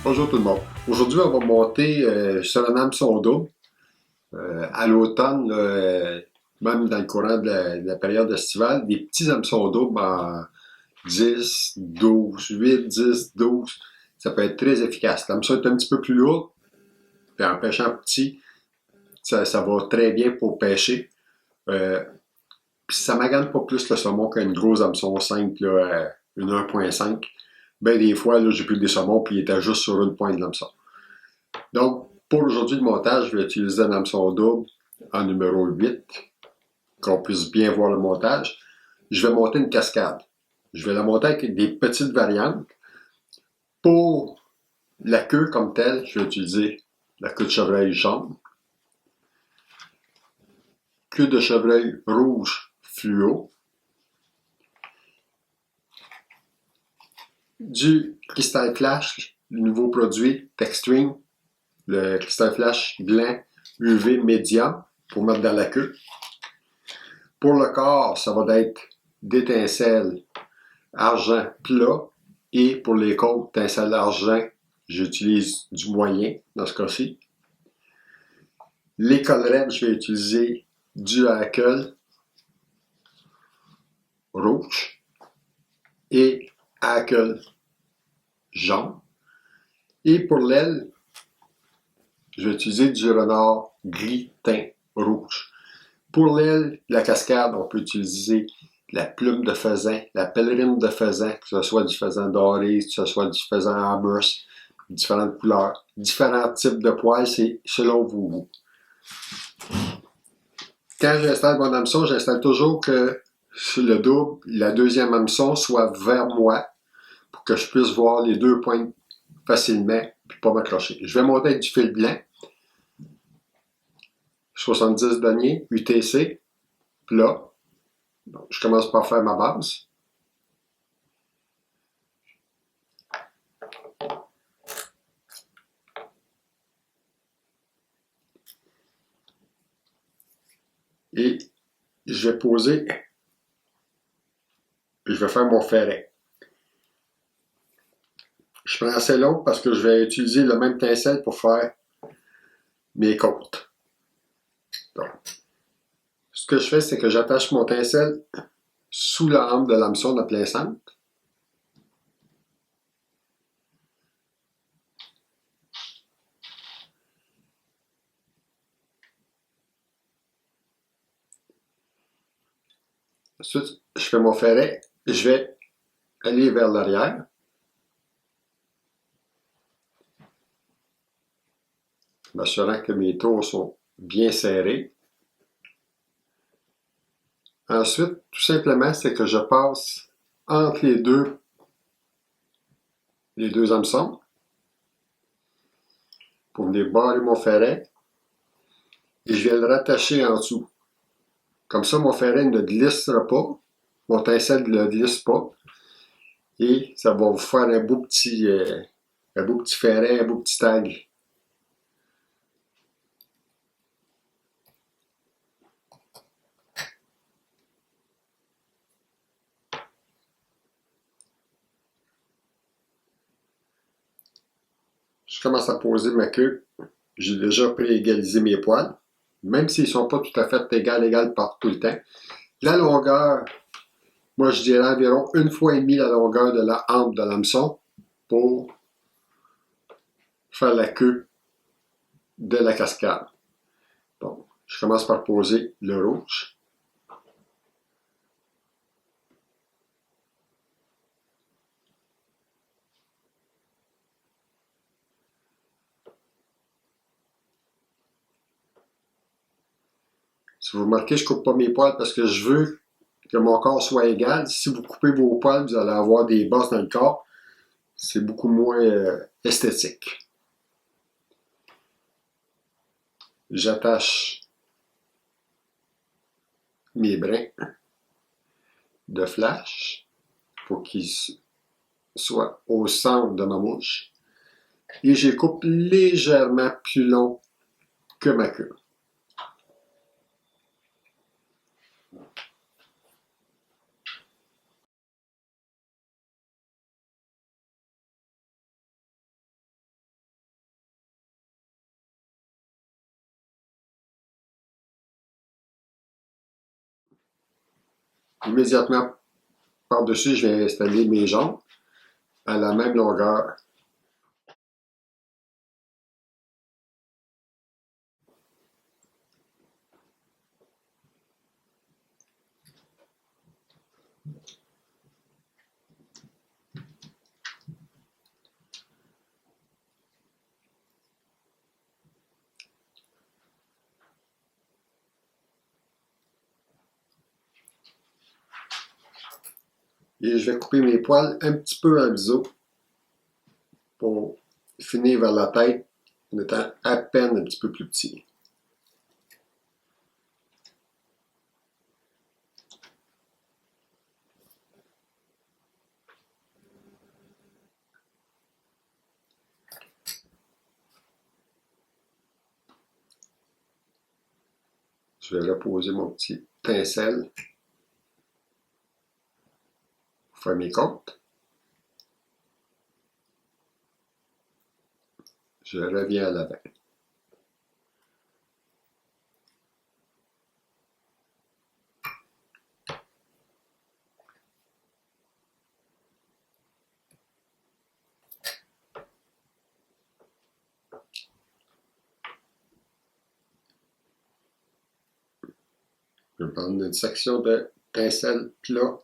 Bonjour tout le monde. Aujourd'hui, on va monter sur un hameçon double. À l'automne, même dans le courant de la période estivale, des petits hameçons doubles en 10, 12, 8, 10, 12. Ça peut être très efficace. L'hameçon est un petit peu plus lourd, puis en pêchant petit, ça va très bien pour pêcher. Puis ça magane pas plus le saumon qu'une grosse hameçon 5, là, une 1.5. Ben des fois, là, j'ai pris des saumons, puis il était juste sur une pointe de l'hameçon. Donc, pour aujourd'hui, le montage, je vais utiliser un hameçon double en numéro 8, qu'on puisse bien voir le montage. Je vais monter une cascade. Je vais la monter avec des petites variantes. Pour la queue comme telle, je vais utiliser la queue de chevreuil jaune, queue de chevreuil rouge fluo, du cristal flash, le nouveau produit Texstring, le cristal flash blanc UV médium pour mettre dans la queue. Pour le corps, ça va être d'étincelles argent plat et pour les côtes, étincelles argent, j'utilise du moyen dans ce cas-ci. Les collerets, je vais utiliser du hackle rouge et hackle jaune. Et pour l'aile, je vais utiliser du renard gris teint rouge. Pour l'aile, la cascade, on peut utiliser la plume de faisan, la pèlerine de faisan, que ce soit du faisan doré, que ce soit du faisan amherst, différentes couleurs, différents types de poils, c'est selon vos goûts. Quand j'installe mon hameçon, j'installe toujours que sur le double, la deuxième hameçon soit vers moi pour que je puisse voir les deux pointes facilement et pas m'accrocher. Je vais monter avec du fil blanc, 70 deniers, UTC, plat. Donc, je commence par faire ma base. Et je vais poser, je vais faire mon ferret. Je prends assez long parce que je vais utiliser le même pincelle pour faire mes côtes. Donc, ce que je fais, c'est que j'attache mon pincelle sous la hampe de l'hameçon de plein centre. Ensuite, je fais mon ferret. Je vais aller vers l'arrière. M'assurant que mes tours sont bien serrés. Ensuite, tout simplement, c'est que je passe entre les deux hameçons pour venir barrer mon ferret et je vais le rattacher en dessous. Comme ça, mon ferret ne glissera pas, mon pincelle ne glisse pas et ça va vous faire un beau petit ferret, un beau petit tag. Je commence à poser ma queue. J'ai déjà pré-égalisé mes poils, même s'ils ne sont pas tout à fait égal par tout le temps. La longueur, moi je dirais environ 1,5 fois la longueur de la hampe de l'hameçon pour faire la queue de la cascade. Donc, je commence par poser le rouge. Si vous remarquez, je ne coupe pas mes poils parce que je veux que mon corps soit égal. Si vous coupez vos poils, vous allez avoir des bosses dans le corps. C'est beaucoup moins esthétique. J'attache mes brins de flash pour qu'ils soient au centre de ma mouche. Et je les coupe légèrement plus long que ma queue. Immédiatement par-dessus, je vais installer mes jambes à la même longueur. Et je vais couper mes poils un petit peu à biseau pour finir vers la tête en étant à peine un petit peu plus petit. Je vais reposer mon petit pincelle pour faire mes côtes. Je reviens à l'avant. Je vais prendre une section de pincelle plat.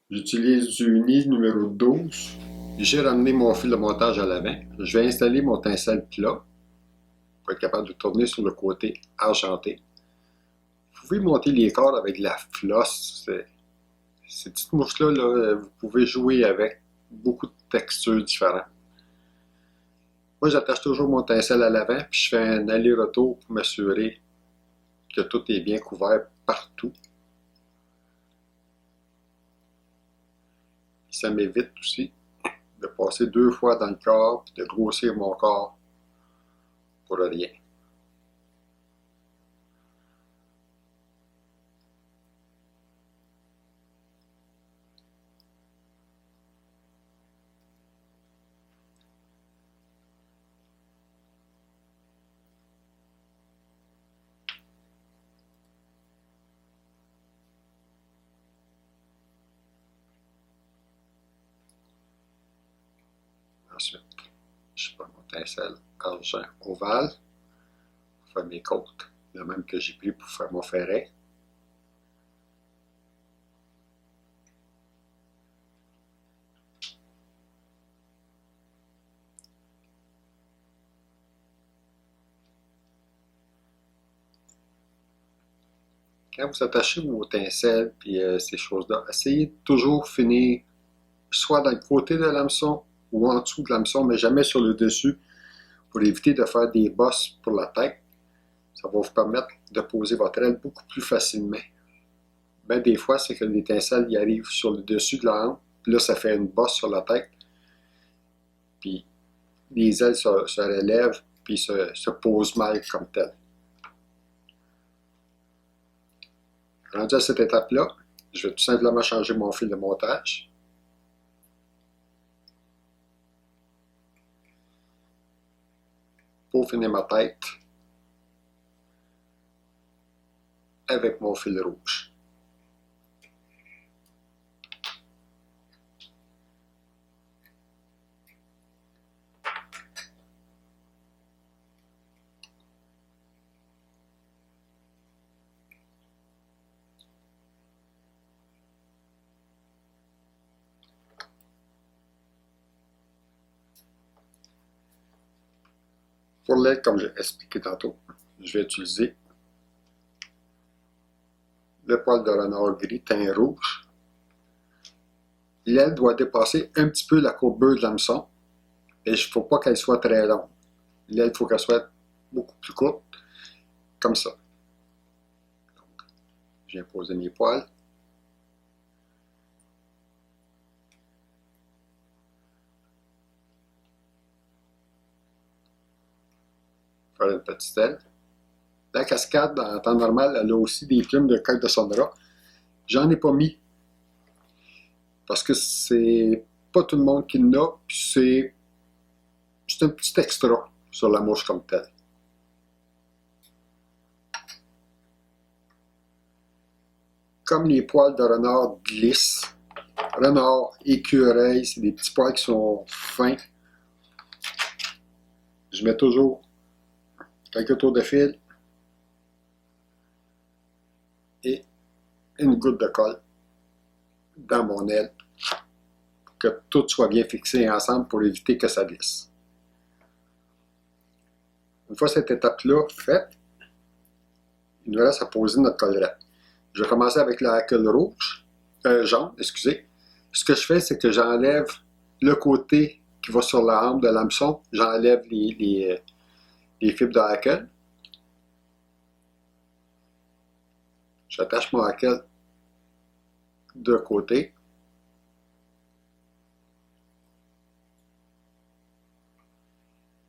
J'utilise du nid numéro 12. J'ai ramené mon fil de montage à l'avant. Je vais installer mon pincelle plat pour être capable de tourner sur le côté argenté. Vous pouvez monter les cordes avec de la flosse. Ces petites mouches-là, là, vous pouvez jouer avec beaucoup de textures différentes. Moi, j'attache toujours mon pincelle à l'avant, puis je fais un aller-retour pour m'assurer que tout est bien couvert partout. Ça m'évite aussi de passer 2 fois dans le corps, puis de grossir mon corps pour rien. Ensuite, je prends mon pincelle argent ovale pour faire mes côtes, le même que j'ai pris pour faire mon ferret. Quand vous attachez vos pincelles et ces choses-là, essayez de toujours finir soit dans le côté de l'hameçon ou en dessous de l'hameçon, mais jamais sur le dessus pour éviter de faire des bosses pour la tête. Ça va vous permettre de poser votre aile beaucoup plus facilement. Ben, des fois, c'est que l'étincelle y arrive sur le dessus de la hampe, puis là, ça fait une bosse sur la tête, puis les ailes se relèvent, puis se posent mal comme tel. Rendu à cette étape-là, je vais tout simplement changer mon fil de montage. Pour finir ma tête avec mon fil rouge. Pour l'aile, comme j'ai expliqué tantôt, je vais utiliser le poil de renard gris teint rouge. L'aile doit dépasser un petit peu la courbure de l'hameçon et il ne faut pas qu'elle soit très longue. L'aile, il faut qu'elle soit beaucoup plus courte, comme ça. Donc, je viens poser mes poils. Faire une petite aile. La cascade, en temps normal, elle a aussi des plumes de coque de sonneras. J'en ai pas mis parce que c'est pas tout le monde qui l'a, puis c'est un petit extra sur la mouche comme telle. comme les poils de renard glissent. Renard, écureuil, c'est des petits poils qui sont fins. Je mets toujours quelques tours de fil et une goutte de colle dans mon aile pour que tout soit bien fixé ensemble pour éviter que ça glisse. Une fois cette étape-là faite, il nous reste à poser notre collerette. Je vais commencer avec la colle jaune, excusez. Ce que je fais, c'est que j'enlève le côté qui va sur la hampe de l'hameçon. J'enlève les fibres de hackle. J'attache mon hackle de côté.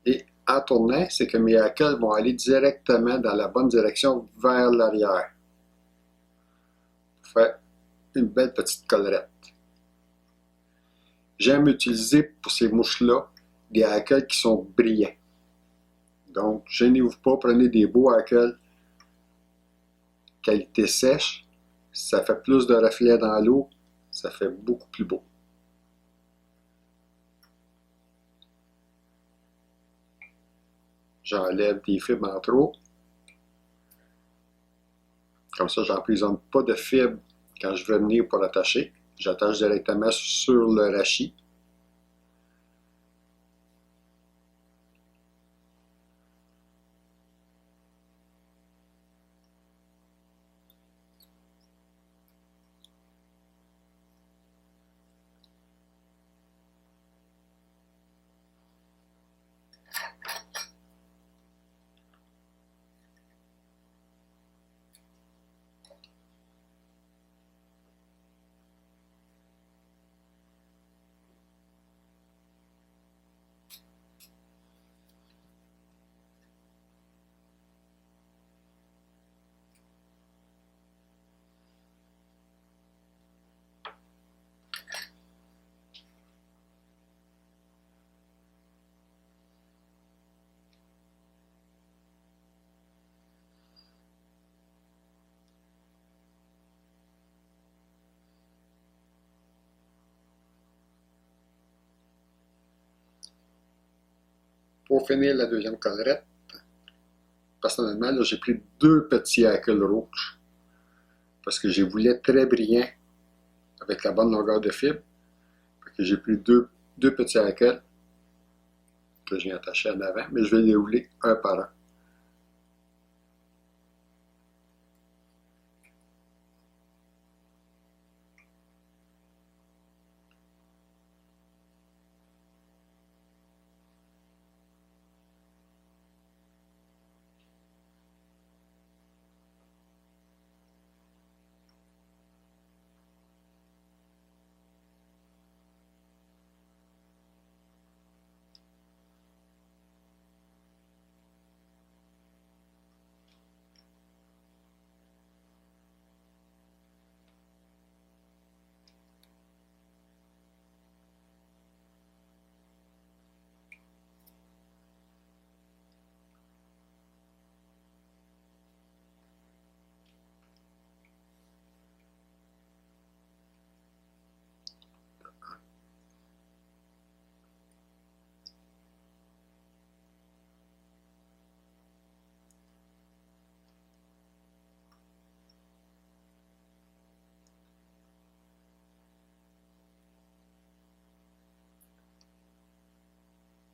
Et en tournant, c'est que mes hackles vont aller directement dans la bonne direction vers l'arrière. Pour faire une belle petite collerette. J'aime utiliser pour ces mouches-là des hackles qui sont brillants. Donc, gênez-vous pas, prenez des beaux hackles qualité sèche. Ça fait plus de reflets dans l'eau, ça fait beaucoup plus beau. J'enlève des fibres en trop. Comme ça, j'emprisonne pas de fibres quand je vais venir pour attacher. J'attache directement sur le rachis. Pour finir la deuxième collerette, personnellement, là, j'ai pris deux petits hackles rouges parce que je les voulais très brillants avec la bonne longueur de fibre. J'ai pris deux petits hackles que j'ai attachés en avant, mais je vais les rouler un par un.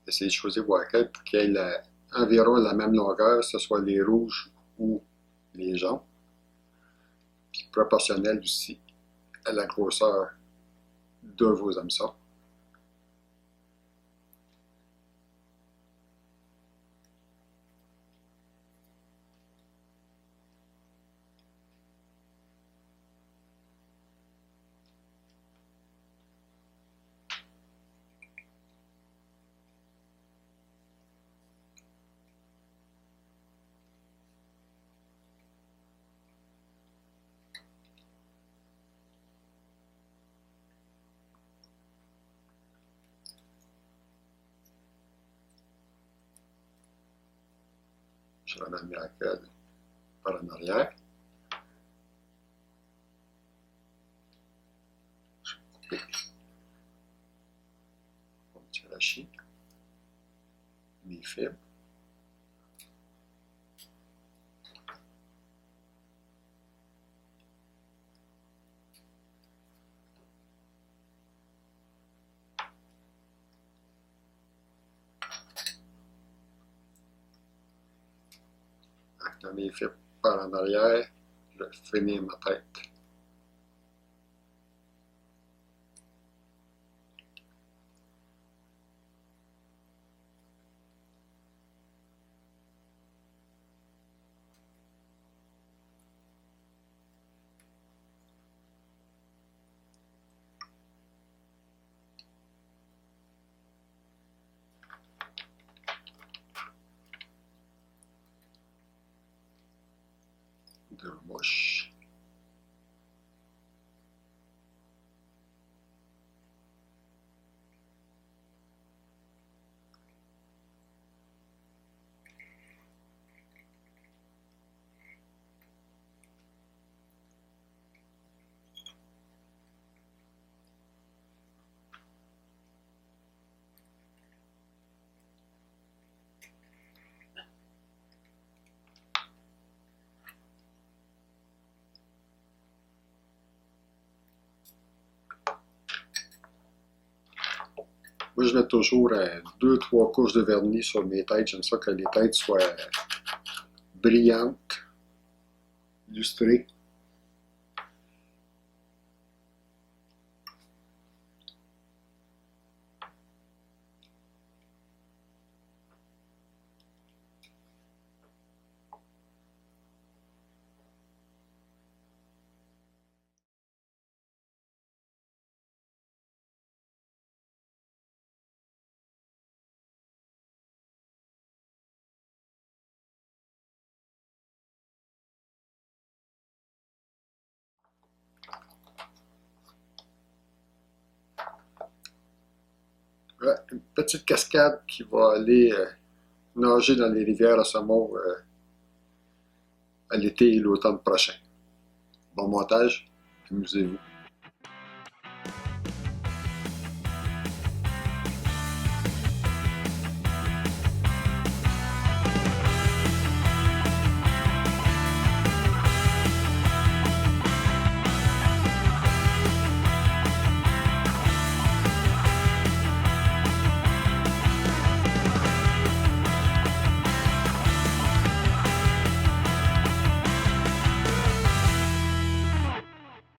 Essayez de choisir vos hackles pour qu'ils aient environ la même longueur, que ce soit les rouges ou les jaunes. Puis proportionnel aussi à la grosseur de vos hameçons. Je ramène mes hackles par en arrière. Un petit rachis. Des fibres. Dans mes fibres par en arrière, je vais finir ma tête. De mouche. Moi, je mets toujours 2-3 couches de vernis sur mes têtes. J'aime ça que les têtes soient brillantes, lustrées. Voilà, une petite cascade qui va aller nager dans les rivières à saumon à l'été et l'automne prochain. Bon montage, amusez-vous.